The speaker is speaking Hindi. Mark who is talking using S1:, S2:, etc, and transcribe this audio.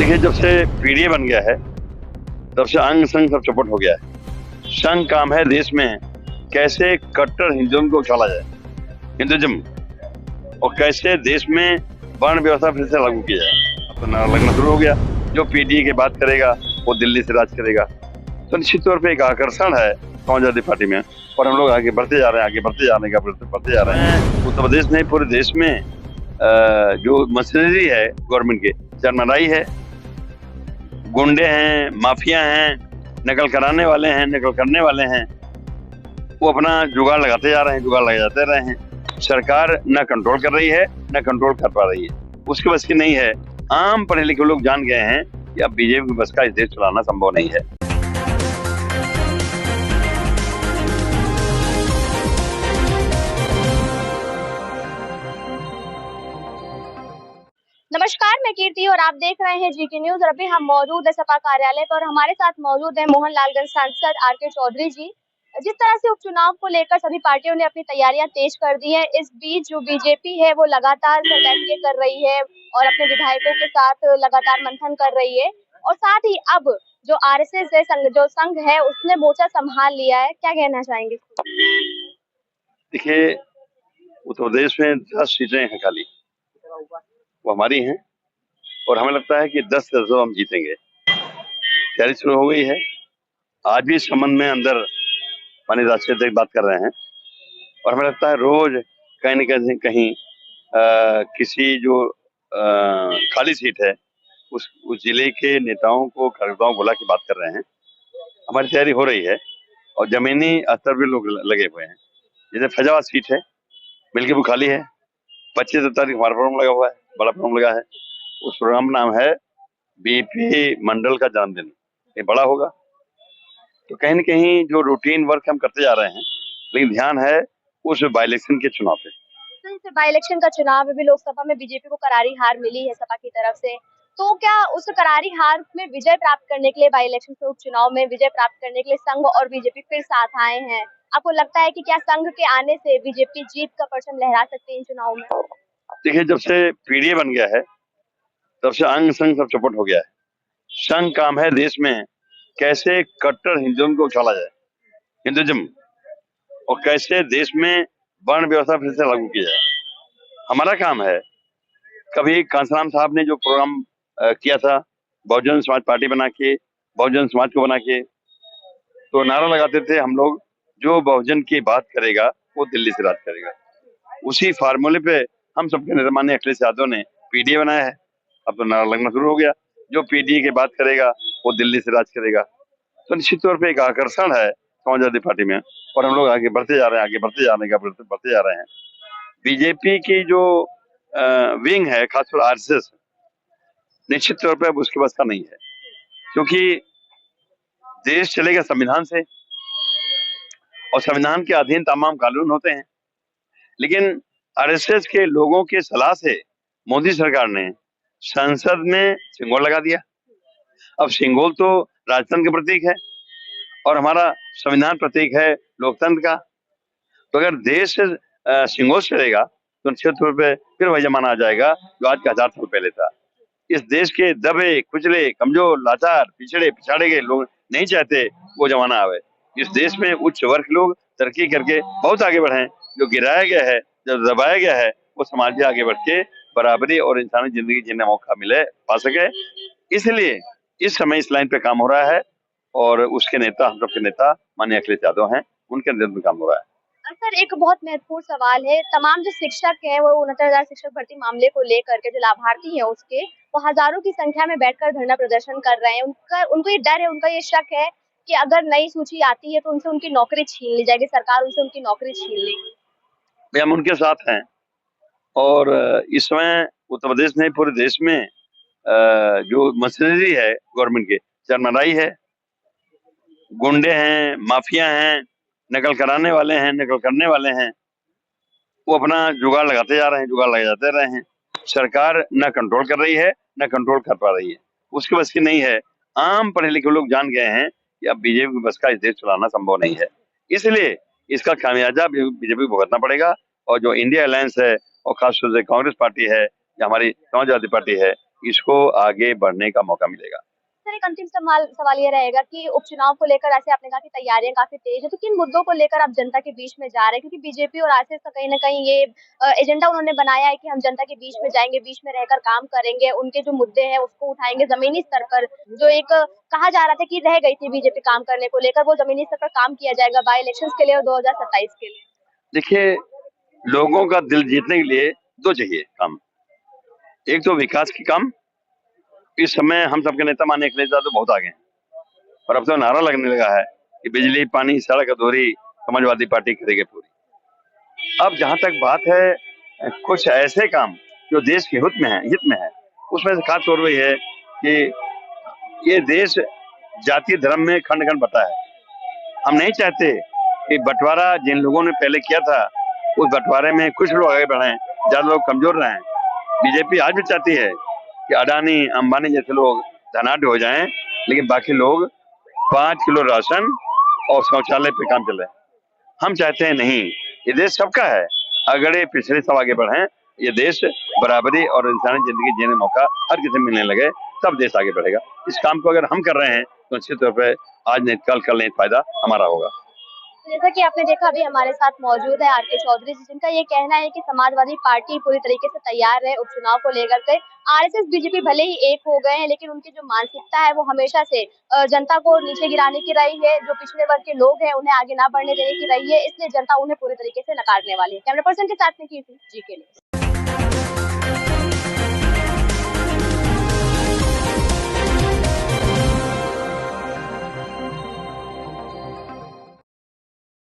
S1: देखिए, जब से पीडीए बन गया है तब से अंग संग सब चौपट हो गया है। संघ काम है देश में कैसे कट्टर हिंदुओं को उछाला जाए, हिंदुइज्म, और कैसे देश में वर्ण व्यवस्था फिर से लागू की जाए। अब तो नारा लगना शुरू हो गया, जो पीडीए की बात करेगा वो दिल्ली से राज करेगा। तो निश्चित तौर पे एक आकर्षण है समाजवादी पार्टी में, और हम लोग आगे बढ़ते जा रहे हैं, आगे बढ़ते जाने का बढ़ते जा रहे हैं। उत्तर प्रदेश नहीं, पूरे देश में जो मशीनरी है गवर्नमेंट के चरमराई है। गुंडे हैं, माफिया हैं, नकल कराने वाले हैं, नकल करने वाले हैं, वो अपना जुगाड़ लगाते जा रहे हैं, जुगाड़ लगाते रहे हैं। सरकार न कंट्रोल कर रही है, न कंट्रोल कर पा रही है, उसके बस की नहीं है। आम पढ़े लिखे लोग जान गए हैं कि अब बीजेपी की बस का इस देश चलाना संभव नहीं है।
S2: नमस्कार, मैं कीर्ति और आप देख रहे हैं जीके न्यूज। और अभी हम मौजूद है सपा कार्यालय पर और हमारे साथ मौजूद है मोहनलालगंज सांसद आर.के. चौधरी जी। जिस तरह से उपचुनाव को लेकर सभी पार्टियों ने अपनी तैयारियां तेज कर दी है, इस बीच जो बीजेपी है वो लगातार बैठकें कर रही है और अपने विधायकों के साथ लगातार मंथन कर रही है। और साथ ही अब जो आरएसएस है, जो संघ है, उसने मोर्चा संभाल लिया है। क्या कहना चाहेंगे?
S1: देखिए, उत्तर प्रदेश में 10 सीटें हैं खाली, वो हमारी हैं, और हमें लगता है कि 10 से 10 हम जीतेंगे। तैयारी शुरू हो गई है। आज भी इस संबंध में अंदर माननीय राष्ट्रीय अध्यक्ष बात कर रहे हैं, और हमें लगता है रोज कहीं न कहीं किसी जो खाली सीट है उस जिले के नेताओं को, कार्यकर्ताओं को बुला के बात कर रहे हैं। हमारी तैयारी हो रही है और जमीनी स्तर पे लोग लगे हुए हैं। जैसे फैजाबाद सीट है, मिल्कीपुर खाली है, 25 तारीख हमारा प्रोग्राम लगा हुआ है, बड़ा प्रोग्राम लगा है। उस प्रोग्राम का नाम है बीपी मंडल का जन्मदिन। ये बड़ा होगा, तो कहीं न कहीं जो रूटीन वर्क हम करते जा रहे हैं, लेकिन ध्यान है उस बाई इलेक्शन के चुनाव पे।
S2: बाई इलेक्शन का चुनाव में भी लोकसभा में बीजेपी को करारी हार मिली है सपा की तरफ से। तो क्या उस करारी हार में विजय प्राप्त करने के लिए, बाई इलेक्शन से उपचुनाव में विजय प्राप्त करने के लिए संघ और बीजेपी फिर साथ आए हैं? आपको लगता है कि क्या संघ के आने से बीजेपी जीत का परचम लहरा सकती है इन चुनाव में?
S1: देखिए, जब से पीडीए बन गया है तब से अंग संग सब चौपट हो गया है। संघ काम है देश में कैसे कट्टर हिंदुओं को उछाला जाए, हिंदुइज्म, और कैसे देश में वर्ण व्यवस्था फिर से लागू की जाए। हमारा काम है। कभी कांसाराम साहब ने जो प्रोग्राम किया था, बहुजन समाज पार्टी बना के, बहुजन समाज को बना के, तो नारा लगाते थे हम लोग, जो बहुजन की बात करेगा वो दिल्ली से राज करेगा। उसी फार्मूले पे हम सबके नेता माननीय अखिलेश यादव ने पीडीए बनाया है। अब तो नारा लगना शुरू हो गया, जो पीडीए की बात करेगा वो दिल्ली से राज करेगा। तो निश्चित तौर पे एक आकर्षण है समाजवादी पार्टी में, और हम लोग आगे बढ़ते जा रहे हैं, आगे बढ़ते जाने का बढ़ते जा रहे हैं। बीजेपी की जो विंग है, खासकर आरएसएस, निश्चित तौर पर उसके पास का नहीं है, क्योंकि देश चलेगा संविधान से, और संविधान के अधीन तमाम कानून होते हैं। लेकिन आरएसएस के लोगों के सलाह से मोदी सरकार ने संसद में सिंगोल लगा दिया। अब सिंगोल तो राजतंत्र का प्रतीक है और हमारा संविधान प्रतीक है लोकतंत्र का। तो अगर देश सिंगोल से रहेगा तो निश्चित तौर पर फिर वही जमाना आ जाएगा जो आज का 1000 साल पहले था। इस देश के दबे, कुचले, कमजोर, लाचार, पिछाड़े गए लोग नहीं चाहते वो जमाना आवे। इस देश में उच्च वर्ग लोग तरक्की करके बहुत आगे बढ़े। जो गिराया गया है, जो दबाया गया है, वो समाज में आगे बढ़ के बराबरी और इंसानी जिंदगी जीने का मौका मिले, पा सके। इसलिए इस समय इस लाइन पे काम हो रहा है, और उसके नेता, हम सबके नेता माननीय अखिलेश यादव हैं, उनके नेतृत्व में काम हो रहा है।
S2: सर, एक बहुत महत्वपूर्ण सवाल है। तमाम जो शिक्षक हैं वो 69,000 शिक्षक भर्ती मामले को लेकर के, जो लाभार्थी हैं उसके, वो हजारों की संख्या में बैठकर धरना प्रदर्शन कर रहे हैं। उनको ये डर है, उनका ये शक है कि अगर नई सूची आती है तो उनसे उनकी नौकरी छीन ली जाएगी, सरकार उनसे उनकी नौकरी छीन लेगी।
S1: हम उनके साथ हैं, और इस समय उत्तर प्रदेश नहीं, पूरे देश में जो मशीनरी है गवर्नमेंट के चरमराई है। गुंडे हैं, माफिया हैं, नकल कराने वाले हैं, नकल करने वाले हैं, वो अपना जुगाड़ लगाते जा रहे हैं, जुगाड़ लगाते रहे हैं। सरकार न कंट्रोल कर रही है, न कंट्रोल कर पा रही है, उसके बस की नहीं है। आम पढ़े लिखे लोग जान गए हैं कि अब बीजेपी की बस का इस देश चलाना संभव नहीं है। इसलिए इसका खामियाजा बीजेपी को भुगतना पड़ेगा, और जो इंडिया अलायंस है, और खासतौर से कांग्रेस पार्टी है या हमारी समाजवादी पार्टी है, इसको आगे बढ़ने का मौका मिलेगा।
S2: सर, एक अंतिम सवाल ये रहेगा कि उपचुनाव को लेकर ऐसे आपने कहा कि तैयारियां काफी तेज है, तो किन मुद्दों को लेकर आप जनता के बीच में जा रहे हैं? क्योंकि बीजेपी और आरएसएस का कहीं ना कहीं ये एजेंडा उन्होंने बनाया है कि हम जनता के बीच में जाएंगे, बीच में रहकर काम करेंगे, उनके जो मुद्दे हैं उसको उठाएंगे जमीनी स्तर पर। जो एक कहा जा रहा था कि रह गई थी बीजेपी काम करने को लेकर, वो जमीनी स्तर पर काम किया जाएगा बाई इलेक्शन के लिए और 2027 के लिए।
S1: देखिए, लोगों का दिल जीतने के लिए दो चाहिए काम। एक तो विकास की काम। इस समय हम सबके नेता माननीय अखिलेश यादव बहुत आगे हैं, और अब तो नारा लगने लगा है कि बिजली, पानी, सड़क अधूरी, समाजवादी पार्टी करेगी पूरी। अब जहां तक बात है कुछ ऐसे काम जो देश के हित में है, उसमें से खास तौर पर यह है कि ये देश जाति धर्म में खंड खंड बटा है। हम नहीं चाहते कि बंटवारा जिन लोगों ने पहले किया था उस बंटवारे में कुछ लोग आगे बढ़े, ज्यादा लोग कमजोर रहे। बीजेपी आज भी चाहती है कि अडानी, अंबानी जैसे लोग धनाढ्य हो जाएं, लेकिन बाकी लोग 5 किलो राशन और शौचालय पे काम चल रहे हैं। हम चाहते हैं नहीं, ये देश सबका है। अगर ये पिछड़े सब आगे बढ़े, ये देश बराबरी और इंसानी जिंदगी जीने का मौका हर किसी को मिलने लगे, तब देश आगे बढ़ेगा। इस काम को अगर हम कर रहे हैं तो निश्चित तौर पर आज नहीं कल नहीं फायदा हमारा होगा।
S2: जैसा कि आपने देखा, अभी हमारे साथ मौजूद है आरके चौधरी जी, जिनका ये कहना है कि समाजवादी पार्टी पूरी तरीके से तैयार है उपचुनाव को लेकर के। आरएसएस बीजेपी भले ही एक हो गए हैं, लेकिन उनकी जो मानसिकता है वो हमेशा से जनता को नीचे गिराने की रही है। जो पिछड़े वर्ग के लोग हैं उन्हें आगे ना बढ़ने देने की रही है, इसलिए जनता उन्हें पूरी तरीके से नकारने वाली है। कैमरा पर्सन के साथ में की थी जी के लिए।